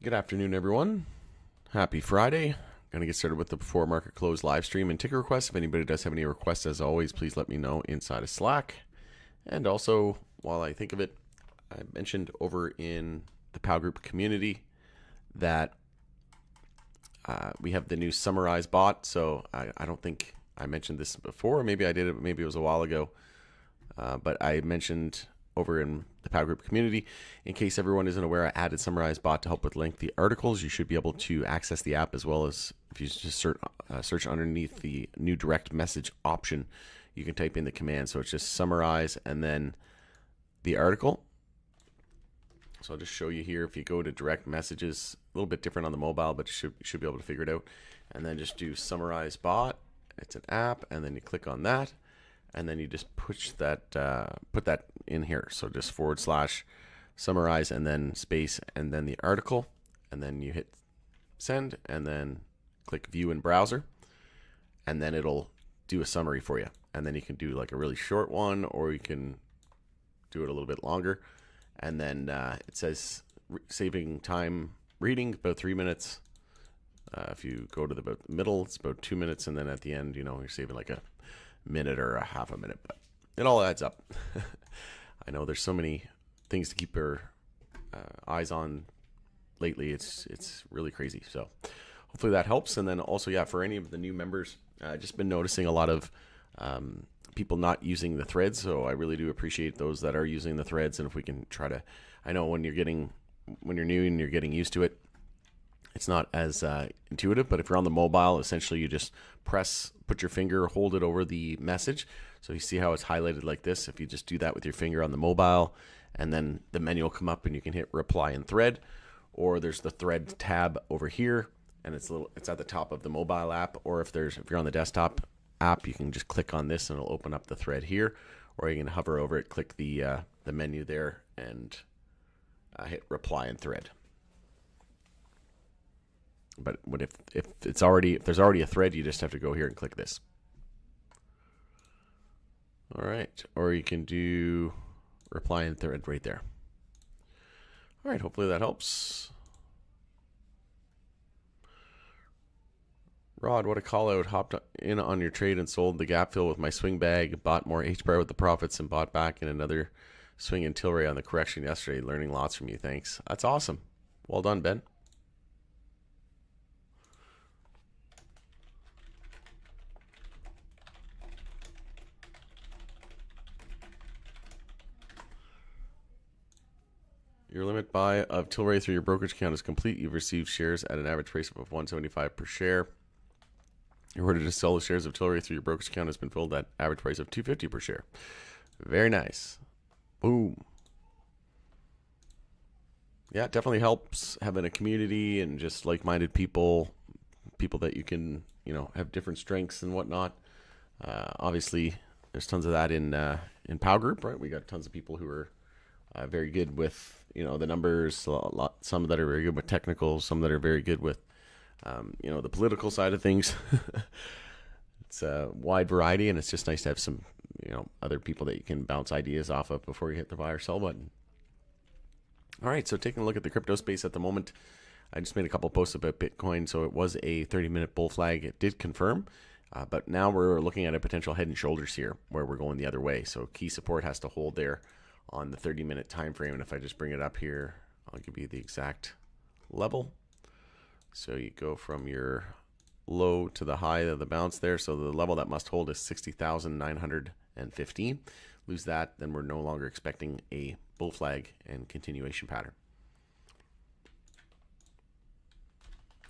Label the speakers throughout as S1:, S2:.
S1: Good afternoon, everyone. Happy Friday. Going to get started with the before market close live stream and ticker requests. If anybody does have any requests, as always, please let me know inside of Slack. And also, while I think of it, I mentioned over in the POW Group community that we have the new Summarize bot. So I don't think I mentioned this before. Maybe I did it. Maybe it was a while ago. But I mentioned over in the POW Group community, in case everyone isn't aware, I added Summarize bot to help with lengthy articles. You should be able to access the app, as well as if you just search underneath the new direct message option, you can type in the command. So it's just Summarize and then the article. So I'll just show you here. If you go to direct messages, a little bit different on the mobile, but you should be able to figure it out. And then just do Summarize bot. It's an app, and then you click on that. And then you just push that, put that in here. So just / summarize and then space and then the article. And then you hit send and then click view in browser. And then it'll do a summary for you. And then you can do like a really short one, or you can do it a little bit longer. And then it says saving time reading, about 3 minutes. If you go to the middle, it's about 2 minutes. And then at the end, you're saving like a minute or a half a minute, but it all adds up. I know there's so many things to keep your eyes on lately. It's really crazy. So hopefully that helps. And then also, yeah, for any of the new members, just been noticing a lot of people not using the threads. So I really do appreciate those that are using the threads. And if we can try to, I know when you're new and you're getting used to it, it's not as intuitive, but if you're on the mobile, essentially you just put your finger, hold it over the message. So you see how it's highlighted like this. If you just do that with your finger on the mobile, and then the menu will come up and you can hit reply in thread, or there's the thread tab over here, and it's at the top of the mobile app. Or if you're on the desktop app, you can just click on this and it'll open up the thread here, or you can hover over it, click the menu there, and hit reply in thread. But if there's already a thread, you just have to go here and click this. All right, or you can do reply in thread right there. All right, hopefully that helps. Rod, what a call out. Hopped in on your trade and sold the gap fill with my swing bag, bought more HBAR with the profits, and bought back in another swing in Tilray on the correction yesterday. Learning lots from you. Thanks. That's awesome. Well done, Ben. Your limit buy of Tilray through your brokerage account is complete. You've received shares at an average price of $175 per share. Your order to sell the shares of Tilray through your brokerage account has been filled at average price of $250 per share. Very nice. Boom. Yeah, it definitely helps having a community and just like-minded people that you can, have different strengths and whatnot. Obviously, there's tons of that in POW Group, right? We got tons of people who are very good with the numbers, some that are very good with technicals, some that are very good with the political side of things. It's a wide variety, and it's just nice to have some other people that you can bounce ideas off of before you hit the buy or sell button. All right, so taking a look at the crypto space at the moment, I just made a couple posts about Bitcoin. So it was a 30-minute bull flag. It did confirm, but now we're looking at a potential head and shoulders here where we're going the other way. So key support has to hold there on the 30-minute time frame. And if I just bring it up here, I'll give you the exact level. So you go from your low to the high of the bounce there. So the level that must hold is 60,915. Lose that, then we're no longer expecting a bull flag and continuation pattern.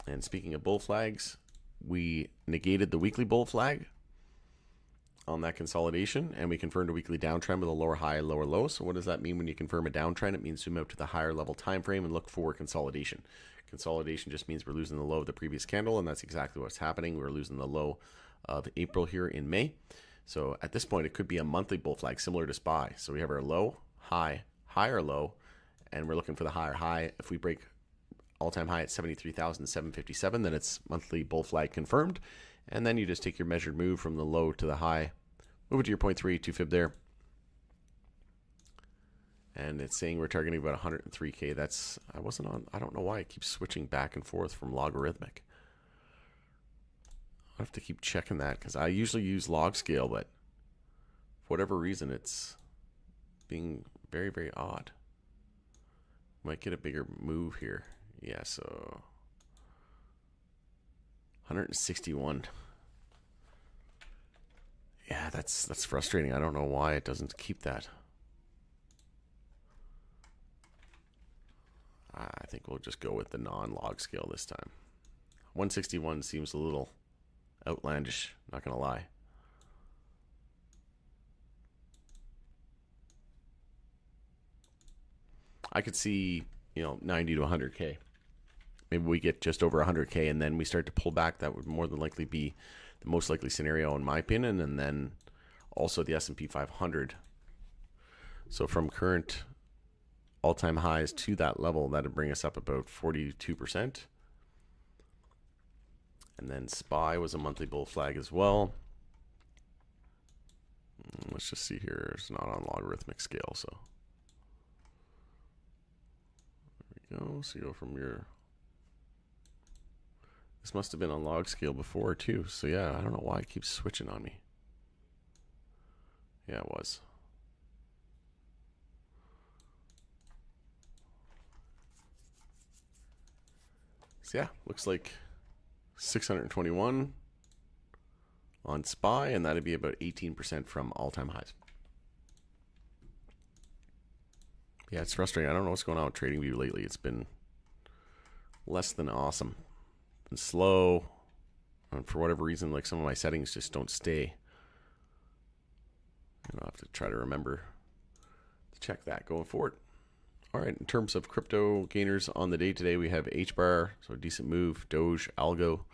S1: And speaking of bull flags, we negated the weekly bull flag on that consolidation, and we confirmed a weekly downtrend with a lower high, lower low. So what does that mean when you confirm a downtrend? It means zoom out to the higher level time frame and look for consolidation. Consolidation just means we're losing the low of the previous candle, and that's exactly what's happening. We're losing the low of April here in May. So at this point, it could be a monthly bull flag similar to SPY. So we have our low, high, higher low, and we're looking for the higher high. If we break all-time high at 73,757, then it's monthly bull flag confirmed. And then you just take your measured move from the low to the high, move it to your 0.32 fib there, And it's saying we're targeting about 103K. I don't know why it keeps switching back and forth from logarithmic. I have to keep checking that because I usually use log scale, but for whatever reason, it's being very, very odd. Might get a bigger move here. Yeah, so 161. Yeah, that's frustrating. I don't know why it doesn't keep that. I think we'll just go with the non-log scale this time. 161 seems a little outlandish, not gonna lie. I could see, 90 to 100K. Maybe we get just over 100K and then we start to pull back. That would more than likely be the most likely scenario in my opinion. And then also the S&P 500. So from current all-time highs to that level, that would bring us up about 42%. And then SPY was a monthly bull flag as well. Let's just see here. It's not on logarithmic scale, so there we go. So you go from your... This must have been on log scale before too. So yeah, I don't know why it keeps switching on me. Yeah, it was. So yeah, looks like 621 on SPY, and that'd be about 18% from all-time highs. Yeah, it's frustrating. I don't know what's going on with TradingView lately. It's been less than awesome. Been slow. And for whatever reason, like some of my settings just don't stay. I'll have to try to remember to check that going forward. All right, in terms of crypto gainers on the day today, we have HBAR, so a decent move. Doge, Algo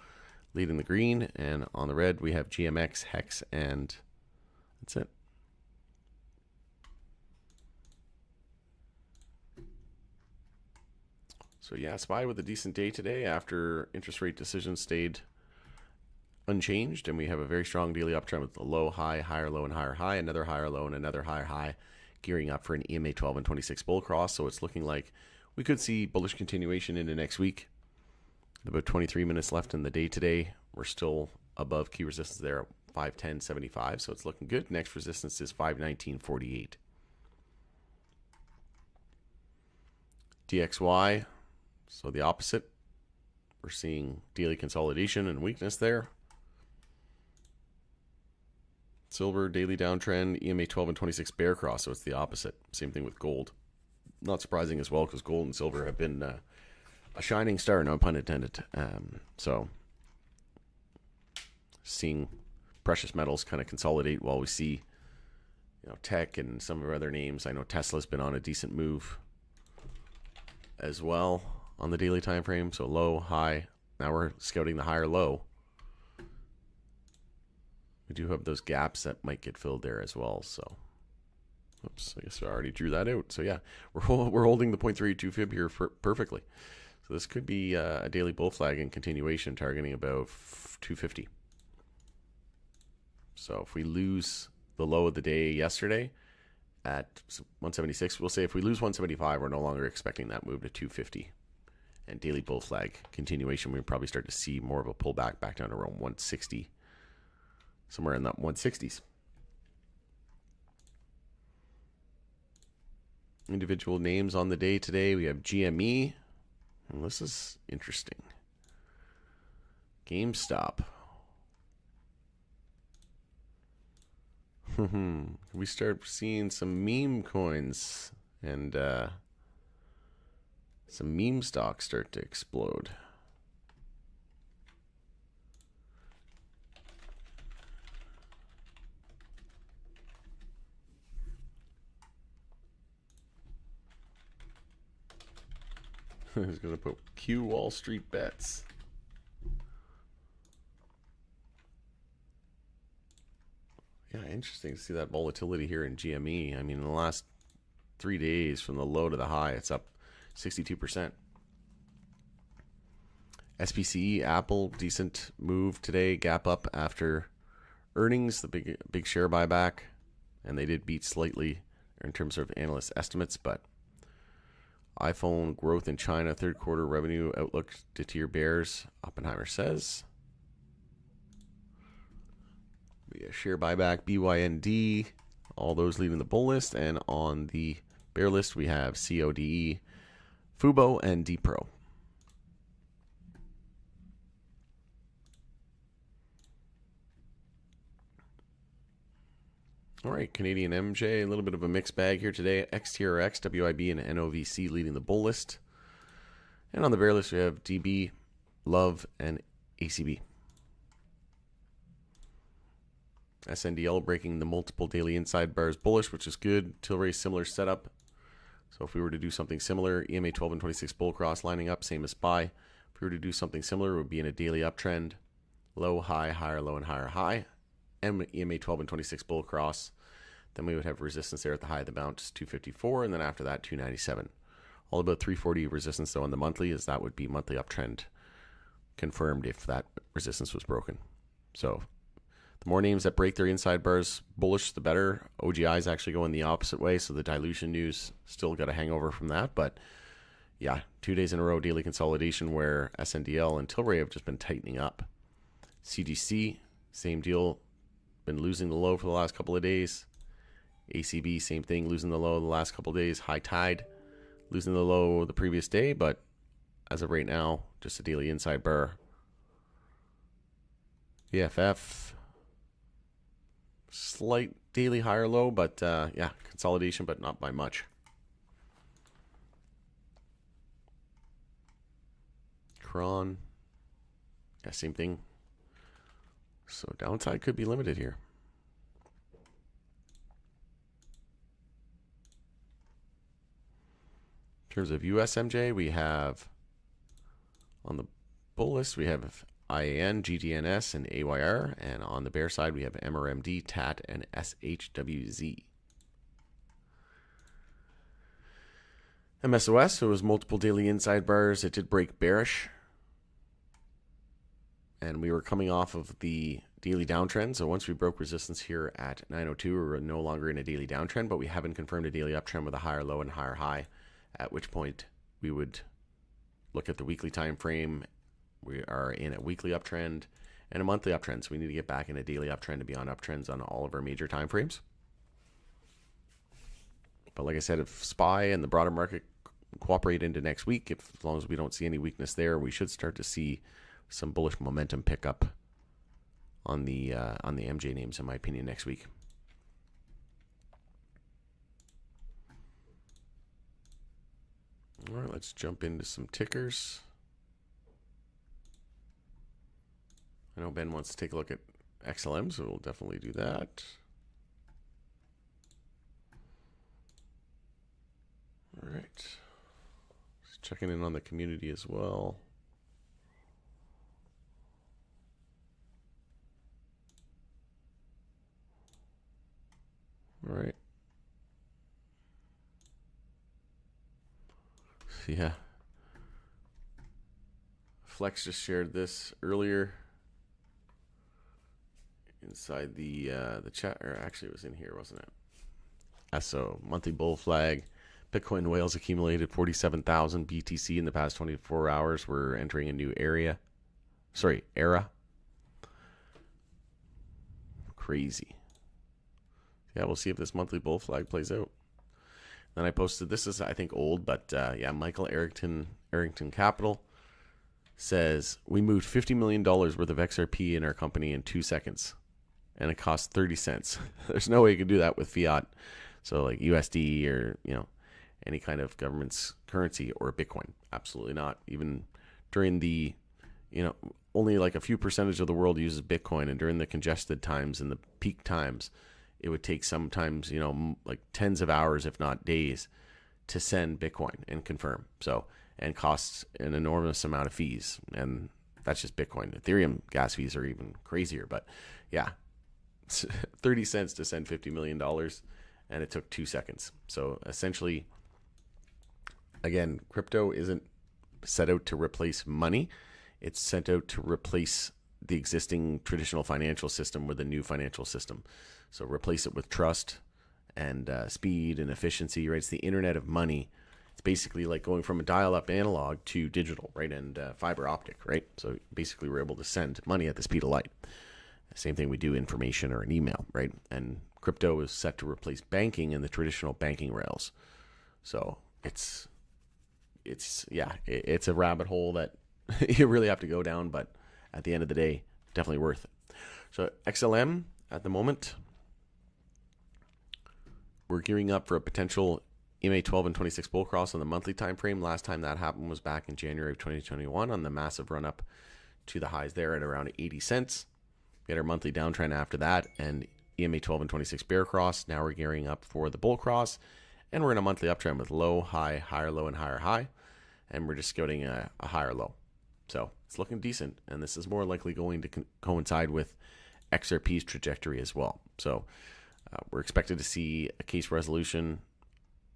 S1: leading the green, and on the red we have GMX, Hex, and that's it. So yeah, SPY with a decent day today after interest rate decisions stayed unchanged, and we have a very strong daily uptrend with a low, high, higher low, and higher high, another higher low, and another higher high, gearing up for an EMA 12 and 26 bull cross. So it's looking like we could see bullish continuation into next week. About 23 minutes left in the day today. We're still above key resistance there at 510.75, so it's looking good. Next resistance is 519.48. DXY, so the opposite. We're seeing daily consolidation and weakness there. Silver, daily downtrend, EMA 12 and 26 bear cross, so it's the opposite. Same thing with gold. Not surprising as well, because gold and silver have been a shining star, no pun intended. So seeing precious metals kind of consolidate while we see, tech and some of our other names. I know Tesla's been on a decent move as well on the daily time frame. So low, high. Now we're scouting the higher low. We do have those gaps that might get filled there as well. So, oops, I guess I already drew that out. So yeah, we're holding the 0.32 fib here perfectly. So this could be a daily bull flag in continuation, targeting about 250. So if we lose the low of the day yesterday at 176, we'll say if we lose 175, we're no longer expecting that move to 250. And daily bull flag continuation, we'll probably start to see more of a pullback back down to around 160. Somewhere in that 160s. Individual names on the day today. We have GME. And this is interesting. GameStop. We start seeing some meme coins and some meme stocks start to explode. He's going to put Q Wall Street bets. Yeah, interesting to see that volatility here in GME. I mean, in the last 3 days from the low to the high, it's up 62%. SPCE, Apple, decent move today. Gap up after earnings, the big share buyback. And they did beat slightly in terms of analyst estimates, but iPhone growth in China, third quarter revenue outlook to tier bears, Oppenheimer says. We have share buyback, BYND, all those leading the bull list. And on the bear list, we have CODE, Fubo, and DPro. All right, Canadian MJ, a little bit of a mixed bag here today. XTRX, WIB, and NOVC leading the bull list. And on the bear list, we have DB, Love, and ACB. SNDL breaking the multiple daily inside bars bullish, which is good. Tilray, similar setup. So if we were to do something similar, EMA 12 and 26 bull cross lining up, same as SPY. If we were to do something similar, it would be in a daily uptrend. Low, high, higher, low, and higher, high. And EMA 12 and 26 bull cross. Then we would have resistance there at the high of the bounce, 254, and then after that, 297. All about 340 resistance, though, on the monthly, as that would be monthly uptrend confirmed if that resistance was broken. So the more names that break their inside bars bullish, the better. OGI is actually going the opposite way, so the dilution news still got a hangover from that. But yeah, 2 days in a row daily consolidation where SNDL and Tilray have just been tightening up. CGC, same deal, been losing the low for the last couple of days. ACB, same thing, losing the low the last couple of days. High Tide, losing the low the previous day, but as of right now, just a daily inside bar. VFF, slight daily higher low, but yeah, consolidation, but not by much. Cron, yeah, same thing. So downside could be limited here. In terms of USMJ, we have on the bull list, we have IAN, GDNS, and AYR. And on the bear side, we have MRMD, TAT, and SHWZ. MSOS, so it was multiple daily inside bars. It did break bearish. And we were coming off of the daily downtrend. So once we broke resistance here at 902, we were no longer in a daily downtrend, but we haven't confirmed a daily uptrend with a higher low and higher high, at which point we would look at the weekly time frame. We are in a weekly uptrend and a monthly uptrend. So we need to get back in a daily uptrend to be on uptrends on all of our major time frames. But like I said, if SPY and the broader market cooperate into next week, as long as we don't see any weakness there, we should start to see some bullish momentum pick up on the MJ names, in my opinion, next week. All right, let's jump into some tickers. I know Ben wants to take a look at XLM, so we'll definitely do that. All right. Just checking in on the community as well. All right. Yeah. Flex just shared this earlier inside the chat, or actually it was in here, wasn't it? So monthly bull flag. Bitcoin whales accumulated 47,000 BTC in the past 24 hours. We're entering a new era. Crazy. Yeah, we'll see if this monthly bull flag plays out. Then I posted, this is I think old, but yeah, Michael Arrington Capital says we moved $50 million worth of XRP in our company in 2 seconds, and it cost 30 cents. There's no way you can do that with fiat, so like USD or any kind of government's currency or Bitcoin. Absolutely not. Even during the only like a few percentage of the world uses Bitcoin, and during the congested times and the peak times, it would take sometimes, like tens of hours, if not days, to send Bitcoin and confirm. So, and costs an enormous amount of fees. And that's just Bitcoin. Ethereum gas fees are even crazier. But yeah, 30 cents to send $50 million, and it took 2 seconds. So essentially, again, crypto isn't set out to replace money. It's sent out to replace the existing traditional financial system with a new financial system. So replace it with trust and speed and efficiency, right? It's the Internet of Money. It's basically like going from a dial-up analog to digital, right? And fiber optic, right? So basically we're able to send money at the speed of light. Same thing we do information or an email, right? And crypto is set to replace banking in the traditional banking rails. So it's a rabbit hole that you really have to go down, but at the end of the day, definitely worth it. So XLM at the moment, we're gearing up for a potential EMA 12 and 26 bull cross on the monthly time frame. Last time that happened was back in January of 2021 on the massive run up to the highs there at around 80 cents. We had our monthly downtrend after that and EMA 12 and 26 bear cross. Now we're gearing up for the bull cross, and we're in a monthly uptrend with low, high, higher low, and higher high, and we're just scouting a higher low. So it's looking decent, and this is more likely going to coincide with XRP's trajectory as well. So we're expected to see a case resolution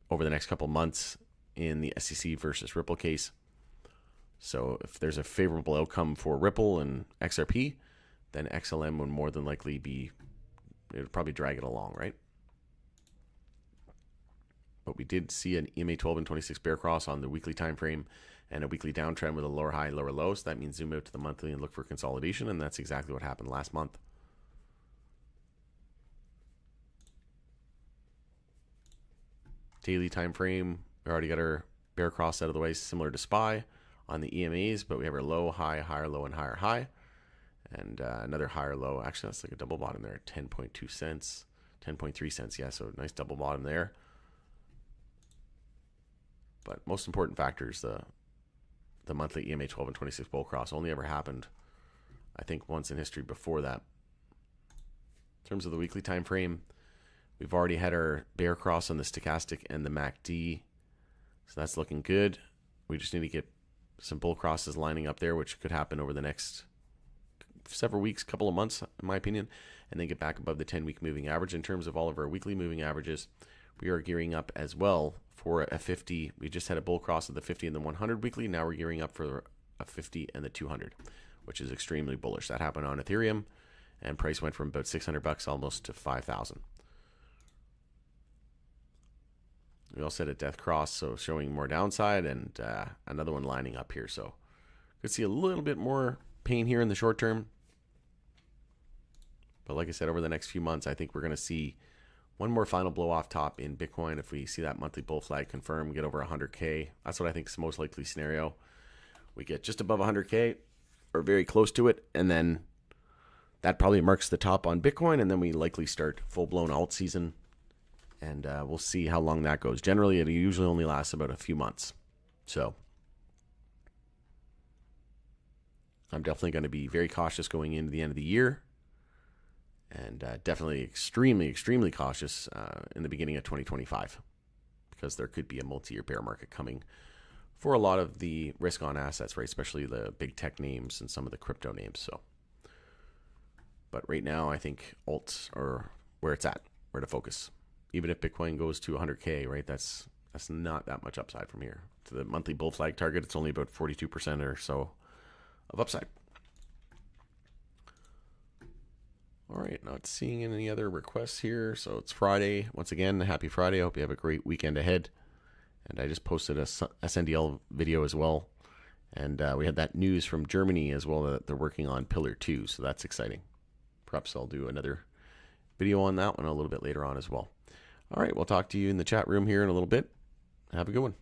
S1: over the next couple months in the SEC versus Ripple case. So if there's a favorable outcome for Ripple and XRP, then XLM would more than likely it would probably drag it along, right? But we did see an EMA 12 and 26 bear cross on the weekly time frame and a weekly downtrend with a lower high, lower low. So that means zoom out to the monthly and look for consolidation, and that's exactly what happened last month. Daily time frame, we already got our bear cross out of the way, similar to SPY on the EMAs, but we have our low, high, higher low, and higher high. And another higher low. Actually, that's like a double bottom there, 10.2 cents, 10.3 cents. Yeah, so nice double bottom there. But most important factor is the monthly EMA 12 and 26 bull cross. Only ever happened, I think, once in history before that. In terms of the weekly time frame, we've already had our bear cross on the stochastic and the MACD. So that's looking good. We just need to get some bull crosses lining up there, which could happen over the next several weeks, couple of months, in my opinion, and then get back above the 10-week moving average. In terms of all of our weekly moving averages, we are gearing up as well for a 50. We just had a bull cross of the 50 and the 100 weekly. Now we're gearing up for a 50 and the 200, which is extremely bullish. That happened on Ethereum, and price went from about $600 almost to 5,000. We also had a death cross, so showing more downside, and another one lining up here. So could see a little bit more pain here in the short term. But like I said, over the next few months, I think we're going to see one more final blow off top in Bitcoin. If we see that monthly bull flag confirm, get over 100K, that's what I think is the most likely scenario. We get just above 100K or very close to it, and then that probably marks the top on Bitcoin, and then we likely start full-blown alt season, and we'll see how long that goes. Generally, it usually only lasts about a few months. So I'm definitely going to be very cautious going into the end of the year, and definitely extremely, extremely cautious in the beginning of 2025, because there could be a multi-year bear market coming for a lot of the risk-on assets, right? Especially the big tech names and some of the crypto names. So, but right now, I think alts are where it's at, where to focus. Even if Bitcoin goes to 100K, right? That's not that much upside from here. To the monthly bull flag target, it's only about 42% or so of upside. All right, not seeing any other requests here. So it's Friday. Once again, happy Friday. I hope you have a great weekend ahead. And I just posted a SNDL video as well. And we had that news from Germany as well that they're working on Pillar 2. So that's exciting. Perhaps I'll do another video on that one a little bit later on as well. All right, we'll talk to you in the chat room here in a little bit. Have a good one.